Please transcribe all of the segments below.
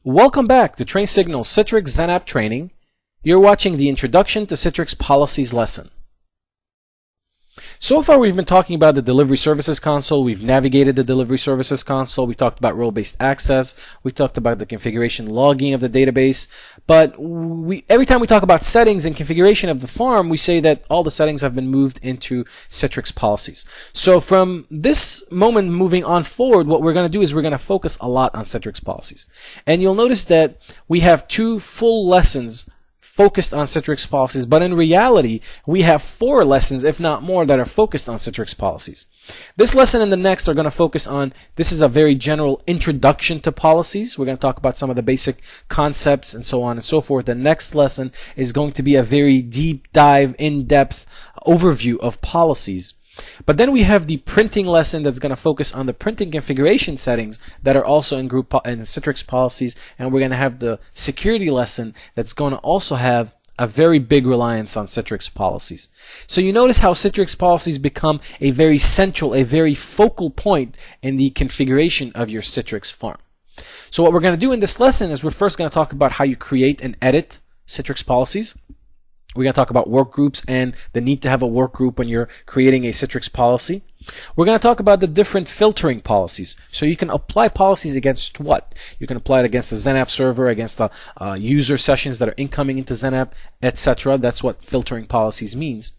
Welcome back to Train Signal's Citrix XenApp training. You're watching the Introduction to Citrix Policies lesson. So far we've been talking about the Delivery Services Console. We've navigated the Delivery Services Console. We talked about role-based access. We talked about the configuration logging of the database. But every time we talk about settings and configuration of the farm, we say that all the settings have been moved into Citrix policies. So from this moment moving on forward, what we're going to do is we're going to focus a lot on Citrix policies. And you'll notice that we have 2 full lessons focused on Citrix policies, but in reality, we have 4 lessons, if not more, that are focused on Citrix policies. This lesson and the next are going to focus on, this is a very general introduction to policies. We're going to talk about some of the basic concepts and so on and so forth. The next lesson is going to be a very deep dive, in-depth overview of policies. But then we have the printing lesson that's going to focus on the printing configuration settings that are also in Citrix policies, and we're going to have the security lesson that's going to also have a very big reliance on Citrix policies. So you notice how Citrix policies become a very central, a very focal point in the configuration of your Citrix farm. So what we're going to do in this lesson is we're first going to talk about how you create and edit Citrix policies. We're going to talk about work groups and the need to have a work group when you're creating a Citrix policy. We're going to talk about the different filtering policies. So you can apply policies against what? You can apply it against the XenApp server, against the user sessions that are incoming into XenApp, etc. That's what filtering policies means.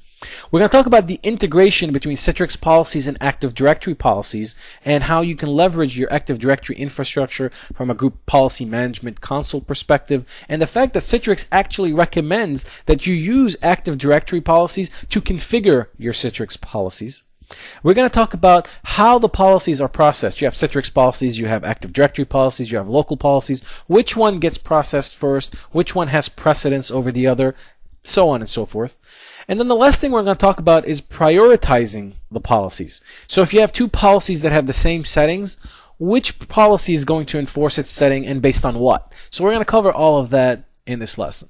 We're going to talk about the integration between Citrix policies and Active Directory policies and how you can leverage your Active Directory infrastructure from a group policy management console perspective, and the fact that Citrix actually recommends that you use Active Directory policies to configure your Citrix policies. We're going to talk about how the policies are processed. You have Citrix policies, you have Active Directory policies, you have local policies. Which one gets processed first? Which one has precedence over the other? So on and so forth. And then the last thing we're going to talk about is prioritizing the policies. So if you have 2 policies that have the same settings, which policy is going to enforce its setting and based on what? So we're going to cover all of that in this lesson.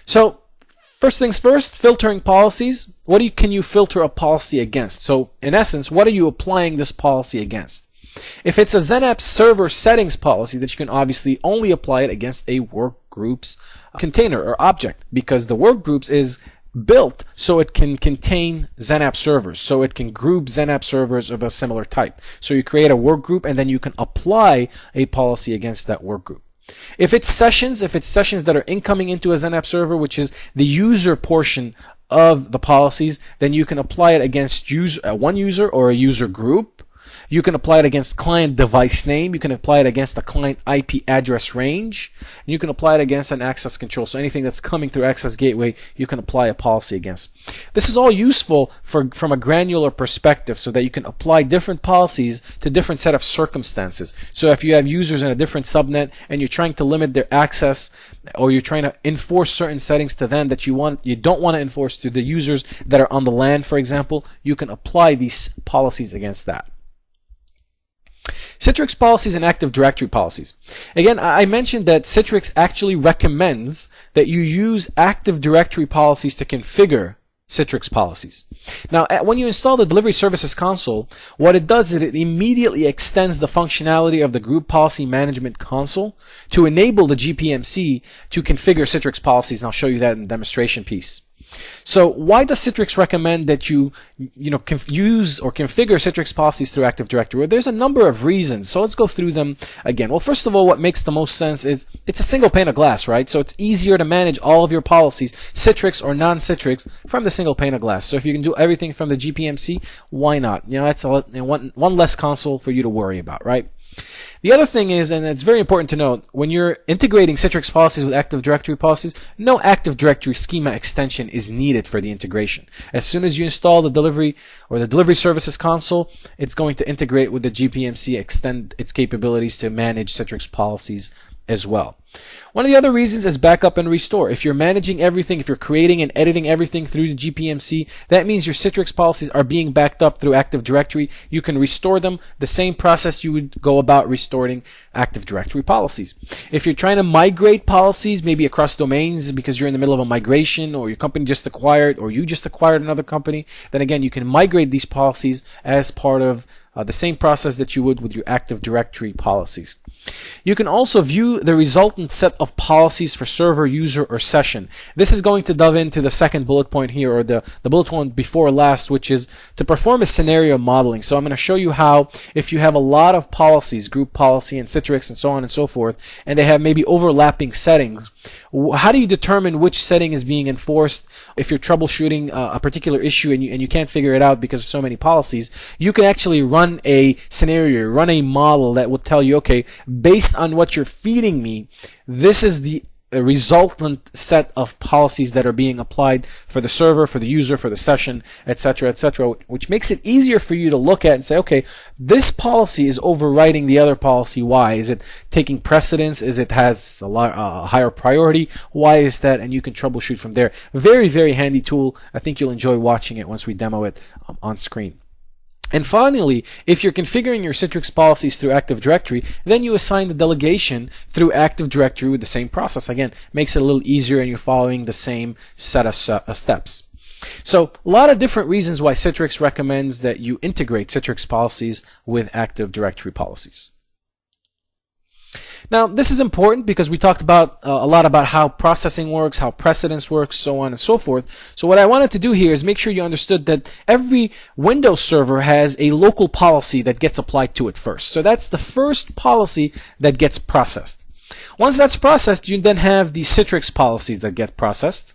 So first things first, filtering policies. What can you filter a policy against? So in essence, what are you applying this policy against? If it's a XenApp server settings policy, that you can obviously only apply it against a work groups container or object, because the work groups is built so it can contain XenApp servers, so it can group XenApp servers of a similar type. So you create a work group and then you can apply a policy against that work group. If it's sessions that are incoming into a XenApp server, which is the user portion of the policies, then you can apply it against one user or a user group. You can apply it against client device name. You can apply it against the client IP address range. And you can apply it against an access control. So anything that's coming through access gateway, you can apply a policy against. This is all useful from a granular perspective so that you can apply different policies to different set of circumstances. So if you have users in a different subnet and you're trying to limit their access, or you're trying to enforce certain settings to them that you don't want to enforce to the users that are on the LAN, for example, you can apply these policies against that. Citrix policies and Active Directory policies. Again, I mentioned that Citrix actually recommends that you use Active Directory policies to configure Citrix policies. Now, when you install the Delivery Services Console, what it does is it immediately extends the functionality of the Group Policy Management Console to enable the GPMC to configure Citrix policies, and I'll show you that in the demonstration piece. So why does Citrix recommend that you use or configure Citrix policies through Active Directory? Well, there's a number of reasons. So let's go through them again. Well, first of all, what makes the most sense is it's a single pane of glass, right? So it's easier to manage all of your policies, Citrix or non-Citrix, from the single pane of glass. So if you can do everything from the GPMC, why not? That's one less console for you to worry about, right? The other thing is, and it's very important to note, when you're integrating Citrix policies with Active Directory policies, no Active Directory schema extension is needed for the integration. As soon as you install the Delivery Services Console, it's going to integrate with the GPMC, extend its capabilities to manage Citrix policies as well. One of the other reasons is backup and restore. If you're managing everything, if you're creating and editing everything through the GPMC, that means your Citrix policies are being backed up through Active Directory. You can restore them the same process you would go about restoring Active Directory policies. If you're trying to migrate policies, maybe across domains because you're in the middle of a migration, or your company just acquired, or you just acquired another company, then again, you can migrate these policies as part of the same process that you would with your Active Directory policies. You can also view the resultant set of policies for server, user, or session. This is going to delve into the second bullet point here, or the bullet point before last, which is to perform a scenario modeling. So I'm going to show you how, if you have a lot of policies, group policy and Citrix and so on and so forth, and they have maybe overlapping settings, how do you determine which setting is being enforced? If you're troubleshooting a particular issue and you can't figure it out because of so many policies, you can actually run a scenario, run a model that will tell you, okay, based on what you're feeding me, this is the resultant set of policies that are being applied for the server, for the user, for the session, etc., etc., which makes it easier for you to look at and say, okay, this policy is overriding the other policy. Why? Is it taking precedence? Is it has a higher priority? Why is that? And you can troubleshoot from there. Very, very handy tool. I think you'll enjoy watching it once we demo it on screen. And finally, if you're configuring your Citrix policies through Active Directory, then you assign the delegation through Active Directory with the same process. Again, makes it a little easier and you're following the same set of steps. So a lot of different reasons why Citrix recommends that you integrate Citrix policies with Active Directory policies. Now, this is important because we talked about a lot about how processing works, how precedence works, so on and so forth. So what I wanted to do here is make sure you understood that every Windows server has a local policy that gets applied to it first. So that's the first policy that gets processed. Once that's processed, you then have the Citrix policies that get processed.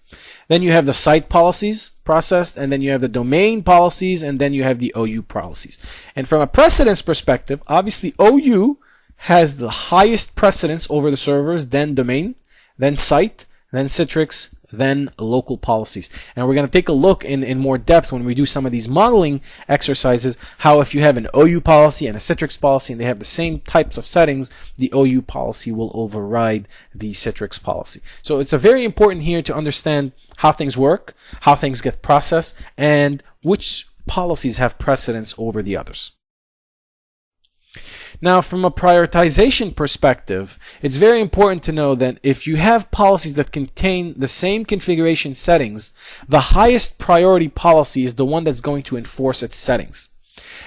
Then you have the site policies processed, and then you have the domain policies, and then you have the OU policies. And from a precedence perspective, obviously OU has the highest precedence over the servers, then domain, then site, then Citrix, then local policies. And we're going to take a look in more depth when we do some of these modeling exercises, how if you have an OU policy and a Citrix policy and they have the same types of settings, the OU policy will override the Citrix policy. So it's a very important here to understand how things work, how things get processed, and which policies have precedence over the others. Now, from a prioritization perspective, it's very important to know that if you have policies that contain the same configuration settings, the highest priority policy is the one that's going to enforce its settings.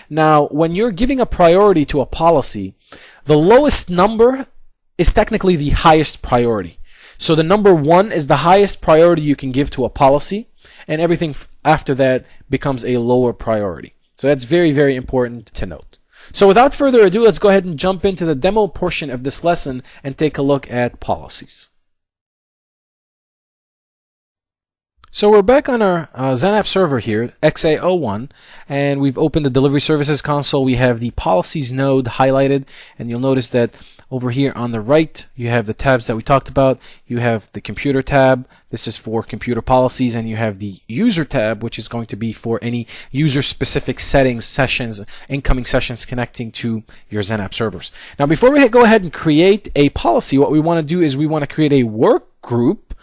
Now, when you're giving a priority to a policy, the lowest number is technically the highest priority. So the number 1 is the highest priority you can give to a policy, and everything after that becomes a lower priority. So that's very, very important to note. So without further ado, let's go ahead and jump into the demo portion of this lesson and take a look at policies. So we're back on our XenApp server here, XA01, and we've opened the Delivery Services console. We have the Policies node highlighted, and you'll notice that over here on the right, you have the tabs that we talked about. You have the Computer tab. This is for computer policies, and you have the User tab, which is going to be for any user-specific settings, sessions, incoming sessions connecting to your XenApp servers. Now, before we go ahead and create a policy, what we want to do is we want to create a work group,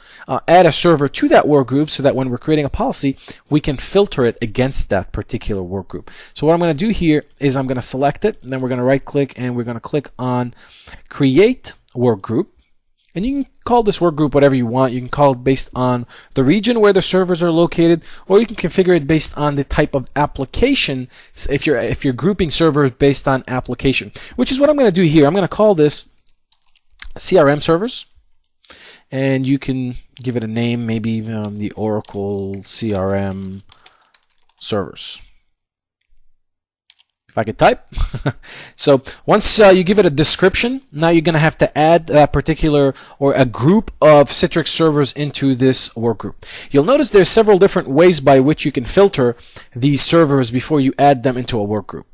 add a server to that work group so that when we're creating a policy, we can filter it against that particular work group. So what I'm going to do here is I'm going to select it, and then we're going to right-click, and we're going to click on Create Work Group. And you can call this work group whatever you want. You can call it based on the region where the servers are located, or you can configure it based on the type of application. If you're grouping servers based on application, which is what I'm going to do here. I'm going to call this CRM servers, and you can give it a name, maybe the Oracle CRM servers. If I could type. So once you give it a description, now you're going to have to add that particular or a group of Citrix servers into this work group. You'll notice there's several different ways by which you can filter these servers before you add them into a work group.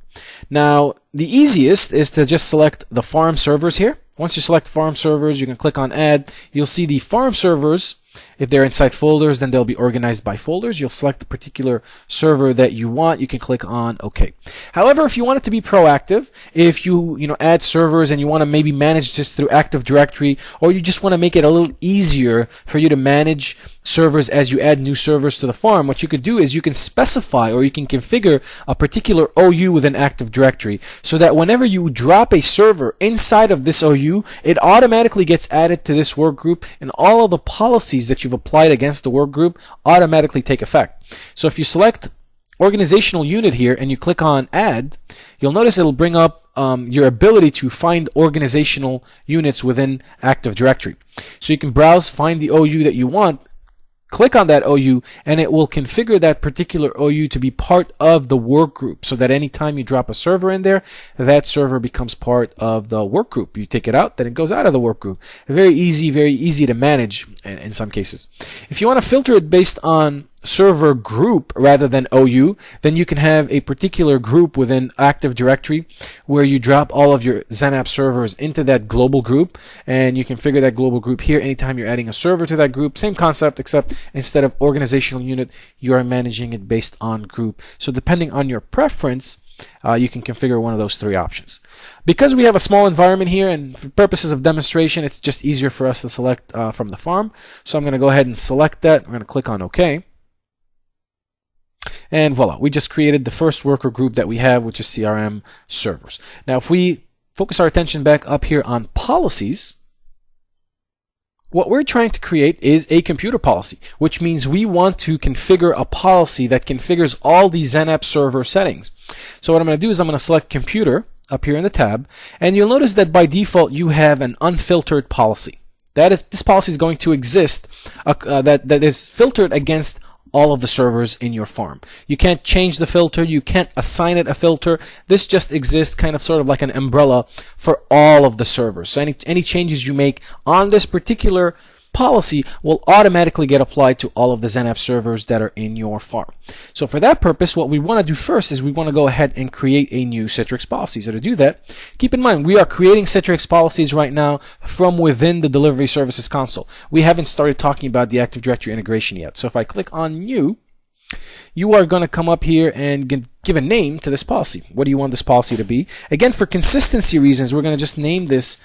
Now, the easiest is to just select the farm servers here. Once you select farm servers, you can click on add. You'll see the farm servers. If they're inside folders, then they'll be organized by folders. You'll select the particular server that you want. You can click on OK. However, if you want it to be proactive, if you add servers and you want to maybe manage this through Active Directory, or you just want to make it a little easier for you to manage servers as you add new servers to the farm, what you could do is you can specify or you can configure a particular OU within Active Directory so that whenever you drop a server inside of this OU, it automatically gets added to this work group, and all of the policies that you've applied against the work group automatically take effect. So if you select organizational unit here and you click on add, you'll notice it'll bring up your ability to find organizational units within Active Directory. So you can browse, find the OU that you want, click on that OU, and it will configure that particular OU to be part of the work group, so that anytime you drop a server in there, that server becomes part of the work group. You take it out, then it goes out of the work group. Very easy to manage in some cases. If you want to filter it based on server group rather than OU, then you can have a particular group within Active Directory where you drop all of your XenApp servers into that global group, and you configure that global group here anytime you're adding a server to that group. Same concept, except instead of organizational unit, you are managing it based on group. So depending on your preference, you can configure one of those three options. Because we have a small environment here, and for purposes of demonstration, it's just easier for us to select from the farm. So I'm going to go ahead and select that. I'm going to click on OK. And voila, we just created the first worker group that we have, which is CRM servers. Now, if we focus our attention back up here on policies, what we're trying to create is a computer policy, which means we want to configure a policy that configures all the XenApp server settings. So what I'm going to do is I'm going to select computer up here in the tab, and you'll notice that by default you have an unfiltered policy. This policy is going to exist that is filtered against all of the servers in your farm. You can't change the filter, you can't assign it a filter. This just exists kind of sort of like an umbrella for all of the servers. So any changes you make on this particular policy will automatically get applied to all of the XenApp servers that are in your farm. So for that purpose, what we want to do first is we want to go ahead and create a new Citrix policy. So to do that, keep in mind we are creating Citrix policies right now from within the Delivery Services console. We haven't started talking about the Active Directory integration yet. So if I click on New, you are going to come up here and give a name to this policy. What do you want this policy to be? Again, for consistency reasons, we're going to just name this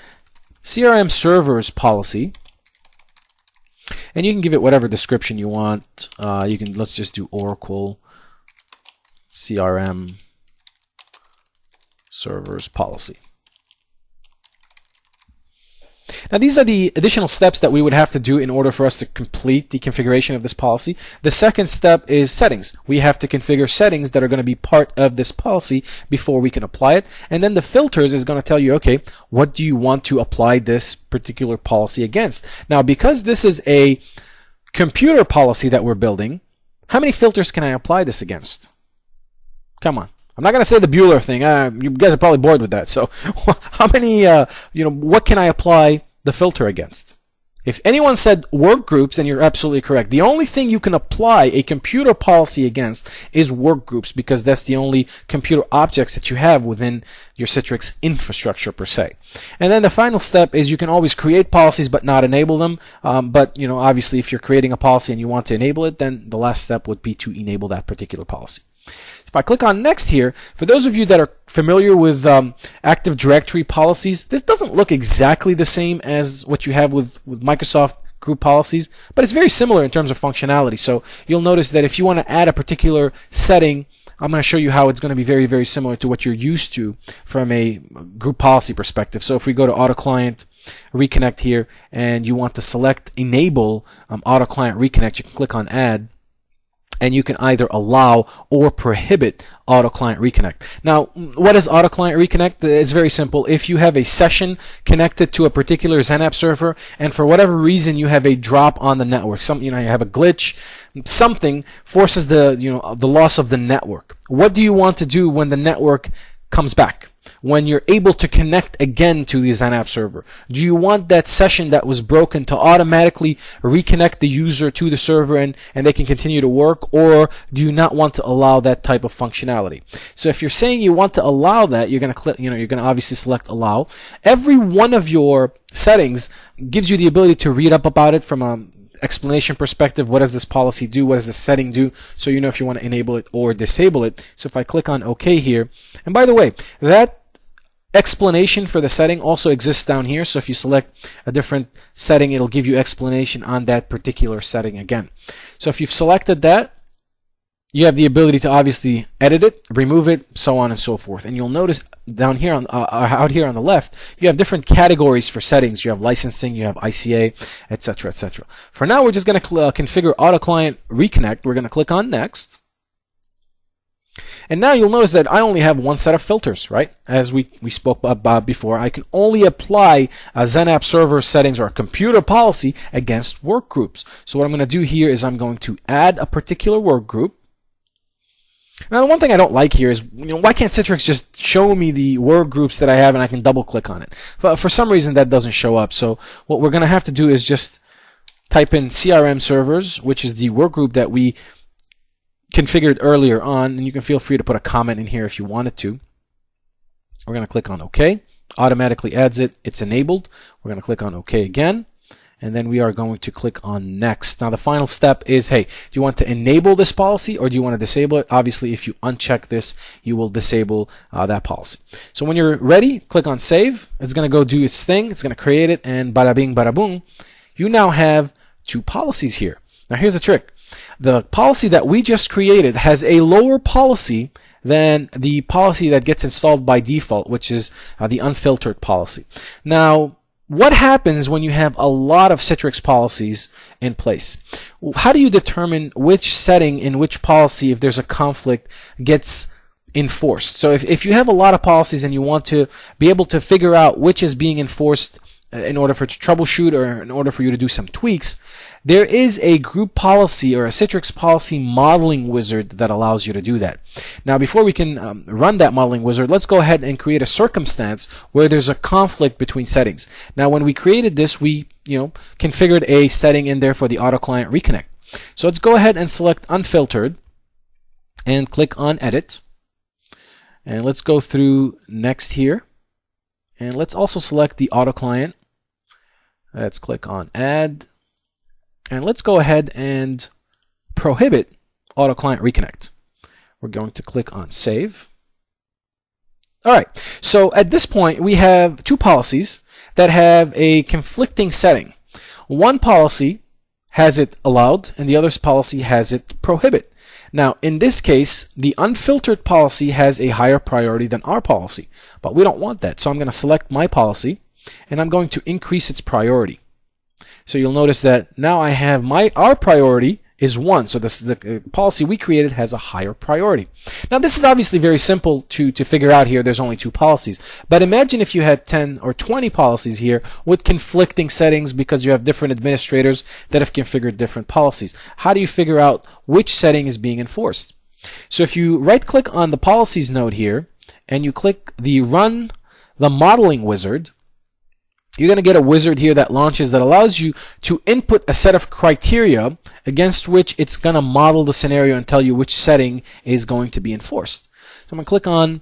CRM Servers Policy. And you can give it whatever description you want. Let's just do Oracle CRM Servers Policy. Now, these are the additional steps that we would have to do in order for us to complete the configuration of this policy. The second step is settings. We have to configure settings that are going to be part of this policy before we can apply it. And then the filters is going to tell you, okay, what do you want to apply this particular policy against? Now, because this is a computer policy that we're building, how many filters can I apply this against? Come on. I'm not going to say the Bueller thing. You guys are probably bored with that. So how many, what can I apply the filter against? If anyone said work groups, then you're absolutely correct. The only thing you can apply a computer policy against is work groups, because that's the only computer objects that you have within your Citrix infrastructure per se. And then the final step is you can always create policies but not enable them. But obviously if you're creating a policy and you want to enable it, then the last step would be to enable that particular policy. If I click on next here, for those of you that are familiar with Active Directory policies, this doesn't look exactly the same as what you have with Microsoft group policies, but it's very similar in terms of functionality. So you'll notice that if you want to add a particular setting, I'm going to show you how it's going to be very, very similar to what you're used to from a group policy perspective. So if we go to Auto Client Reconnect here, and you want to select Enable Auto Client Reconnect, you can click on Add, and you can either allow or prohibit Auto Client Reconnect. Now, what is Auto Client Reconnect? It's very simple. If you have a session connected to a particular XenApp server, and for whatever reason you have a drop on the network, you have a glitch, something forces the loss of the network. What do you want to do when the network comes back? When you're able to connect again to the XenApp server? Do you want that session that was broken to automatically reconnect the user to the server and they can continue to work, or do you not want to allow that type of functionality? So if you're saying you want to allow that, you're going to click, you're going to obviously select allow. Every one of your settings gives you the ability to read up about it from a explanation perspective. What does this policy do? What does this setting do? So you know if you want to enable it or disable it. So if I click on OK here, and by the way, that explanation for the setting also exists down here. So if you select a different setting, it'll give you explanation on that particular setting again. So if you've selected that, you have the ability to obviously edit it, remove it, so on and so forth. And you'll notice down here out here on the left, you have different categories for settings. You have licensing, you have ICA, etc., etc. For now, we're just going to configure Auto Client Reconnect. We're going to click on Next. And now you'll notice that I only have one set of filters, right? As we spoke about before, I can only apply a XenApp server settings or a computer policy against work groups. So what I'm going to do here is I'm going to add a particular work group. Now, the one thing I don't like here is, why can't Citrix just show me the work groups that I have and I can double click on it? But for some reason that doesn't show up. So what we're going to have to do is just type in CRM servers, which is the work group that we configured earlier on, and you can feel free to put a comment in here if you wanted to. We're going to click on OK. Automatically adds it. It's enabled. We're going to click on OK again, and then we are going to click on Next. Now the final step is, hey, do you want to enable this policy or do you want to disable it? Obviously, if you uncheck this, you will disable that policy. So when you're ready, click on Save. It's going to go do its thing. It's going to create it, and bada bing, bada boom. You now have two policies here. Now here's the trick. The policy that we just created has a lower policy than the policy that gets installed by default, which is the unfiltered policy. Now, what happens when you have a lot of Citrix policies in place? How do you determine which setting in which policy, if there's a conflict, gets enforced? So if you have a lot of policies and you want to be able to figure out which is being enforced in order for to troubleshoot or in order for you to do some tweaks, there is a group policy or a Citrix policy modeling wizard that allows you to do that. Now, before we can run that modeling wizard, let's go ahead and create a circumstance where there's a conflict between settings. Now, when we created this, we configured a setting in there for the auto client reconnect. So let's go ahead and select unfiltered and click on edit. And let's go through next here. And let's also select the auto client. Let's click on add. And let's go ahead and prohibit auto client reconnect. We're going to click on save. All right. So at this point, we have two policies that have a conflicting setting. One policy has it allowed and the other policy has it prohibit. Now, in this case, the unfiltered policy has a higher priority than our policy, but we don't want that. So I'm going to select my policy and I'm going to increase its priority. So you'll notice that now I have our priority is 1. So the policy we created has a higher priority. Now this is obviously very simple to figure out here. There's only two policies. But imagine if you had 10 or 20 policies here with conflicting settings because you have different administrators that have configured different policies. How do you figure out which setting is being enforced? So if you right click on the policies node here and you click the run the modeling wizard, you're going to get a wizard here that launches that allows you to input a set of criteria against which it's going to model the scenario and tell you which setting is going to be enforced. So I'm going to click on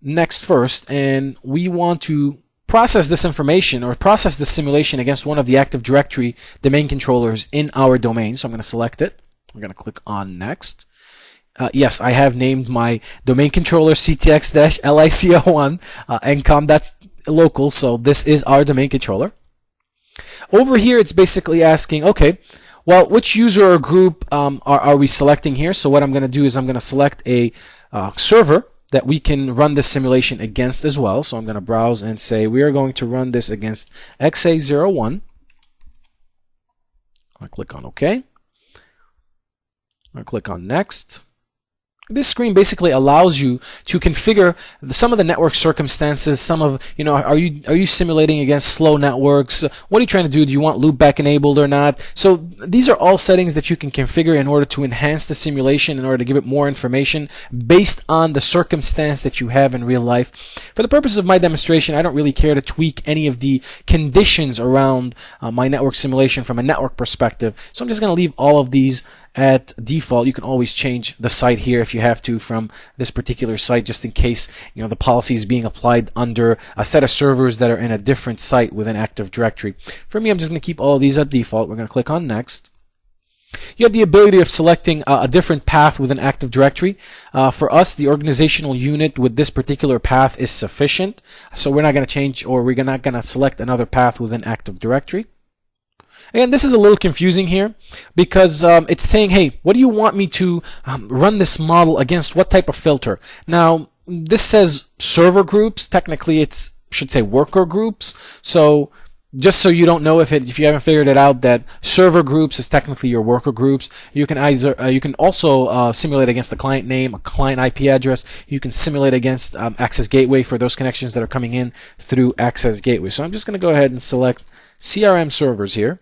next first, and we want to process this information or process this simulation against one of the Active Directory domain controllers in our domain. So I'm going to select it. We're going to click on next. Yes, I have named my domain controller CTX-LICO1 encom. That's local, so this is our domain controller. Over here, it's basically asking, okay, well, which user or group are we selecting here? So what I'm going to do is I'm going to select a server that we can run this simulation against as well. So I'm going to browse and say we are going to run this against XA01. I'll click on OK. I'll click on Next. This screen basically allows you to configure some of the network circumstances. Some of, are you simulating against slow networks? What are you trying to do? Do you want loopback enabled or not? So these are all settings that you can configure in order to enhance the simulation, in order to give it more information based on the circumstance that you have in real life. For the purpose of my demonstration, I don't really care to tweak any of the conditions around my network simulation from a network perspective. So I'm just going to leave all of these at default. You can always change the site here if you have to from this particular site, just in case the policy is being applied under a set of servers that are in a different site within Active Directory. For me, I'm just going to keep all of these at default. We're going to click on Next. You have the ability of selecting a different path within Active Directory. For us, the organizational unit with this particular path is sufficient, so we're not going to change, or we're not going to select another path within Active Directory. Again, this is a little confusing here because it's saying, hey, what do you want me to run this model against? What type of filter? Now, this says server groups. Technically, it should say worker groups. So just so you don't know if you haven't figured it out, that server groups is technically your worker groups. You can also simulate against the client name, a client IP address. You can simulate against Access Gateway for those connections that are coming in through Access Gateway. So I'm just going to go ahead and select CRM servers here.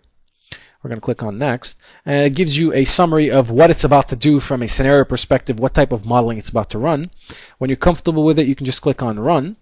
We're going to click on next, and it gives you a summary of what it's about to do from a scenario perspective, what type of modeling it's about to run. When you're comfortable with it, you can just click on run.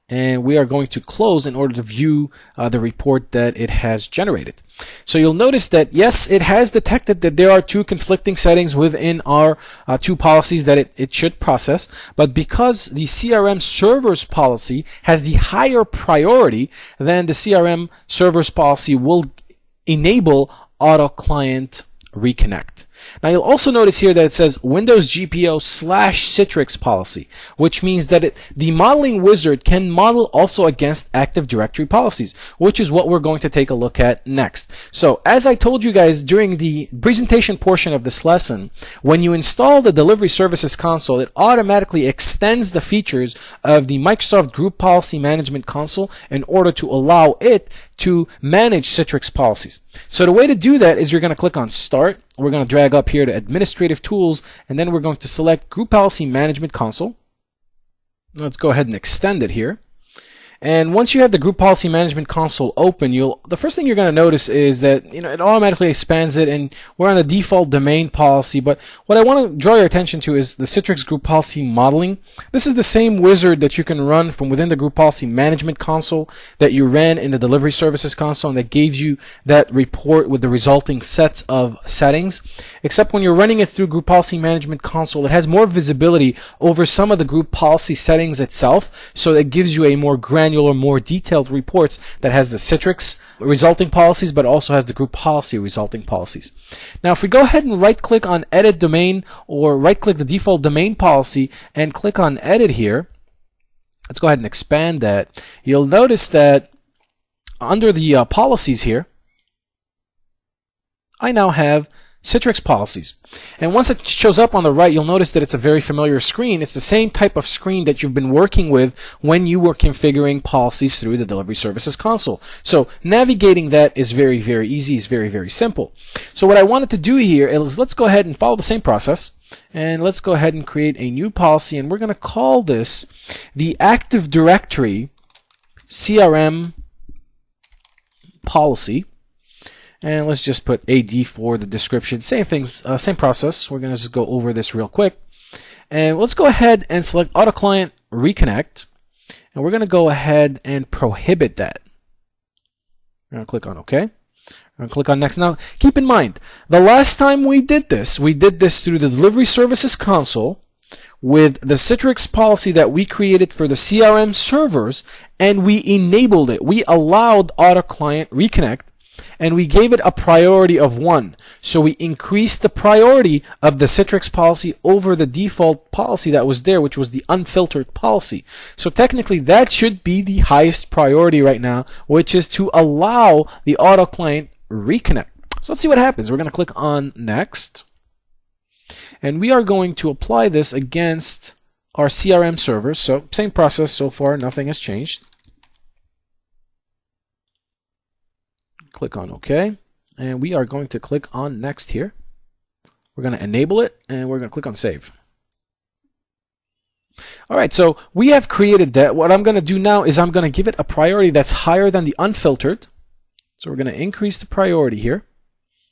And we are going to close in order to view the report that it has generated. So you'll notice that yes, it has detected that there are two conflicting settings within our two policies that it should process, but because the CRM servers policy has the higher priority, then the CRM servers policy will enable auto client reconnect. Now you'll also notice here that it says Windows GPO /Citrix policy, which means that the modeling wizard can model also against Active Directory policies, which is what we're going to take a look at next. So as I told you guys during the presentation portion of this lesson, when you install the Delivery Services Console, it automatically extends the features of the Microsoft Group Policy Management Console in order to allow it to manage Citrix policies. So the way to do that is you're going to click on Start. We're going to drag up here to Administrative Tools, and then we're going to select Group Policy Management Console. Let's go ahead and extend it here. And once you have the Group Policy Management Console open, the first thing you're going to notice is that it automatically expands it, and we're on the default domain policy. But what I want to draw your attention to is the Citrix Group Policy Modeling. This is the same wizard that you can run from within the Group Policy Management Console that you ran in the Delivery Services Console, and that gives you that report with the resulting sets of settings. Except when you're running it through Group Policy Management Console, it has more visibility over some of the group policy settings itself, so it gives you a more granular, more detailed reports that has the Citrix resulting policies, but also has the group policy resulting policies. Now, if we go ahead and right-click on Edit Domain, or right-click the default domain policy and click on Edit here, let's go ahead and expand that. You'll notice that under the policies here, I now have Citrix policies. And once it shows up on the right, you'll notice that it's a very familiar screen. It's the same type of screen that you've been working with when you were configuring policies through the Delivery Services Console. So navigating that is very, very easy. It's very, very simple. So what I wanted to do here is let's go ahead and follow the same process. And let's go ahead and create a new policy. And we're going to call this the Active Directory CRM policy. And let's just put AD for the description. Same things, same process. We're going to just go over this real quick. And let's go ahead and select Auto Client Reconnect. And we're going to go ahead and prohibit that. We're going to click on OK. We're going to click on Next. Now, keep in mind, the last time we did this through the Delivery Services Console with the Citrix policy that we created for the CRM servers, and we enabled it. We allowed Auto Client Reconnect, and we gave it a priority of 1. So we increased the priority of the Citrix policy over the default policy that was there, which was the unfiltered policy. So technically that should be the highest priority right now, which is to allow the auto client reconnect. So let's see what happens. We're going to click on Next. And we are going to apply this against our CRM servers. So same process so far, nothing has changed. Click on OK, and we are going to click on Next here. We're going to enable it, and we're going to click on Save. All right, so we have created that. What I'm going to do now is I'm going to give it a priority that's higher than the unfiltered. So we're going to increase the priority here.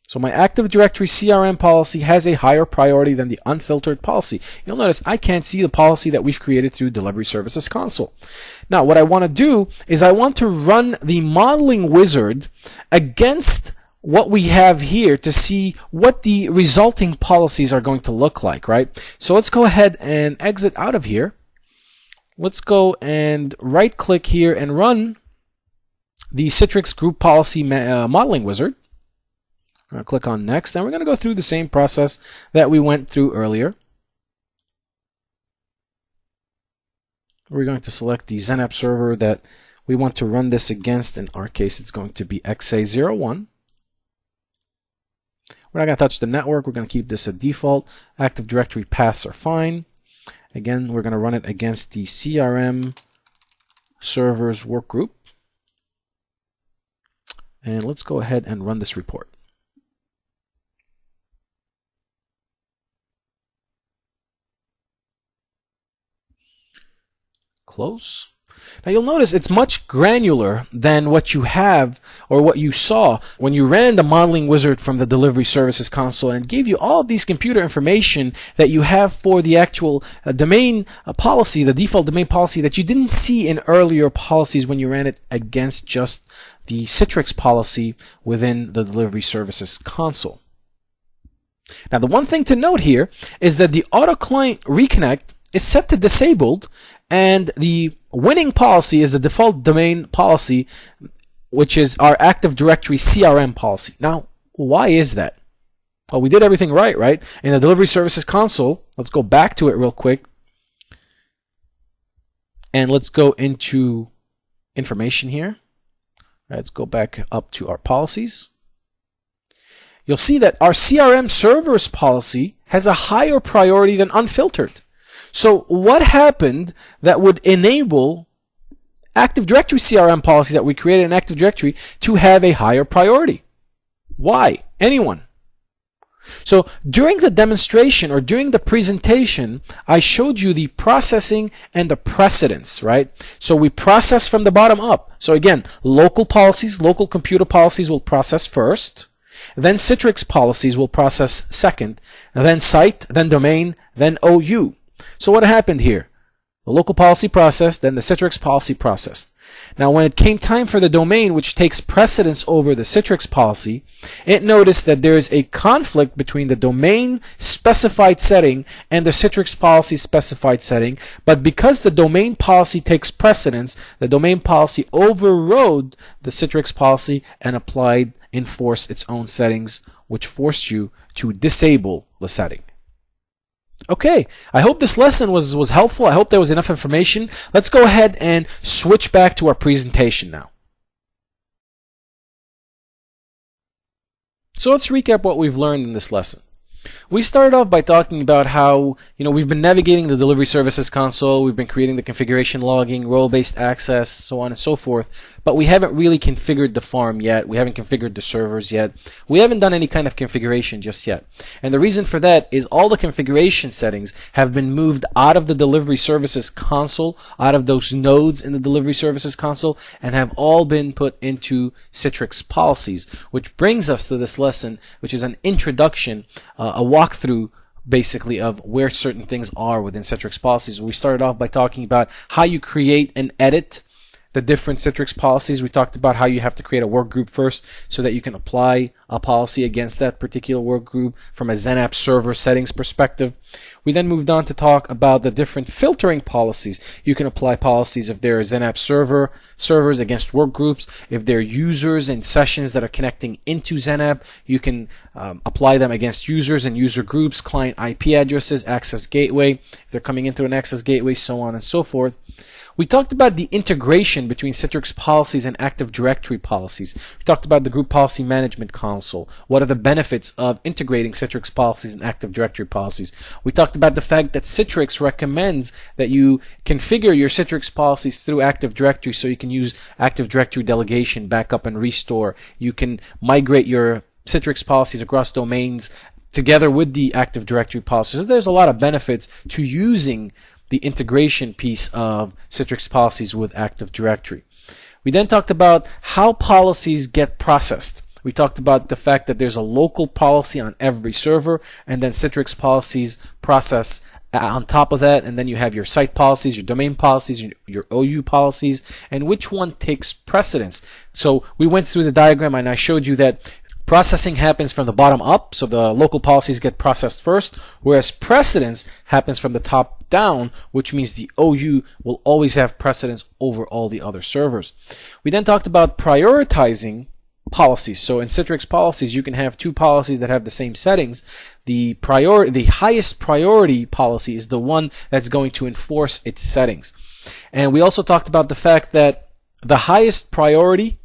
So my Active Directory CRM policy has a higher priority than the unfiltered policy. You'll notice I can't see the policy that we've created through Delivery Services Console. Now, what I want to do is I want to run the modeling wizard against what we have here to see what the resulting policies are going to look like, right? So let's go ahead and exit out of here. Let's go and right-click here and run the Citrix Group Policy Modeling Wizard. We're going to click on Next, and we're going to go through the same process that we went through earlier. We're going to select the XenApp server that we want to run this against. In our case, it's going to be XA01. We're not going to touch the network. We're going to keep this at default. Active Directory paths are fine. Again, we're going to run it against the CRM servers work group. And let's go ahead and run this report. Close. Now you'll notice it's much granular than what you have or what you saw when you ran the modeling wizard from the delivery services console and gave you all of these computer information that you have for the actual domain policy, the default domain policy that you didn't see in earlier policies when you ran it against just the Citrix policy within the delivery services console. Now the one thing to note here is that the auto client reconnect is set to disabled, and the winning policy is the default domain policy, which is our Active Directory CRM policy. Now, why is that? Well, we did everything right? In the delivery services console, let's go back to it real quick. And let's go into information here. Let's go back up to our policies. You'll see that our CRM servers policy has a higher priority than unfiltered. So what happened that would enable Active Directory CRM policy that we created in Active Directory to have a higher priority? Why? Anyone? So during the demonstration or during the presentation, I showed you the processing and the precedence, right? So we process from the bottom up. So again, local policies, local computer policies will process first. Then Citrix policies will process second. Then site, then domain, then OU. So what happened here? The local policy processed, then the Citrix policy processed. Now when it came time for the domain, which takes precedence over the Citrix policy, it noticed that there is a conflict between the domain specified setting and the Citrix policy specified setting, but because the domain policy takes precedence, the domain policy overrode the Citrix policy and enforced its own settings, which forced you to disable the setting. Okay, I hope this lesson was helpful. I hope there was enough information. Let's go ahead and switch back to our presentation now. So let's recap what we've learned in this lesson. We started off by talking about how, we've been navigating the delivery services console, we've been creating the configuration logging, role-based access, so on and so forth, but we haven't really configured the farm yet. We haven't configured the servers yet. We haven't done any kind of configuration just yet. And the reason for that is all the configuration settings have been moved out of the delivery services console, out of those nodes in the delivery services console, and have all been put into Citrix policies, which brings us to this lesson, which is an introduction, a walkthrough basically of where certain things are within Citrix policies. We started off by talking about how you create and edit the different Citrix policies. We talked about how you have to create a work group first so that you can apply a policy against that particular work group from a XenApp server settings perspective. We then moved on to talk about the different filtering policies. You can apply policies if there are XenApp servers against work groups. If they're users and sessions that are connecting into XenApp, you can apply them against users and user groups, client IP addresses, access gateway, if they're coming into an access gateway, so on and so forth. We talked about the integration between Citrix policies and Active Directory policies. We talked about the Group Policy Management Console. What are the benefits of integrating Citrix policies and Active Directory policies? We talked about the fact that Citrix recommends that you configure your Citrix policies through Active Directory so you can use Active Directory delegation, backup, and restore. You can migrate your Citrix policies across domains together with the Active Directory policies. So there's a lot of benefits to using the integration piece of Citrix policies with Active Directory. We then talked about how policies get processed. We talked about the fact that there's a local policy on every server, and then Citrix policies process on top of that, and then you have your site policies, your domain policies, your OU policies, and which one takes precedence. So we went through the diagram and I showed you that processing happens from the bottom up, so the local policies get processed first, whereas precedence happens from the top down, which means the OU will always have precedence over all the other servers. We then talked about prioritizing policies. So in Citrix policies, you can have two policies that have the same settings. The highest priority policy is the one that's going to enforce its settings. And we also talked about the fact that the highest priority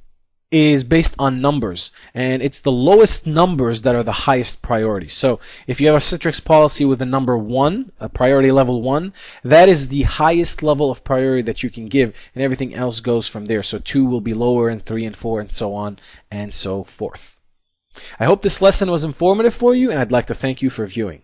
is based on numbers, and it's the lowest numbers that are the highest priority. So if you have a Citrix policy with a number 1, a priority level 1, that is the highest level of priority that you can give, and everything else goes from there. So 2 will be lower, and 3 and 4, and so on and so forth. I hope this lesson was informative for you, and I'd like to thank you for viewing.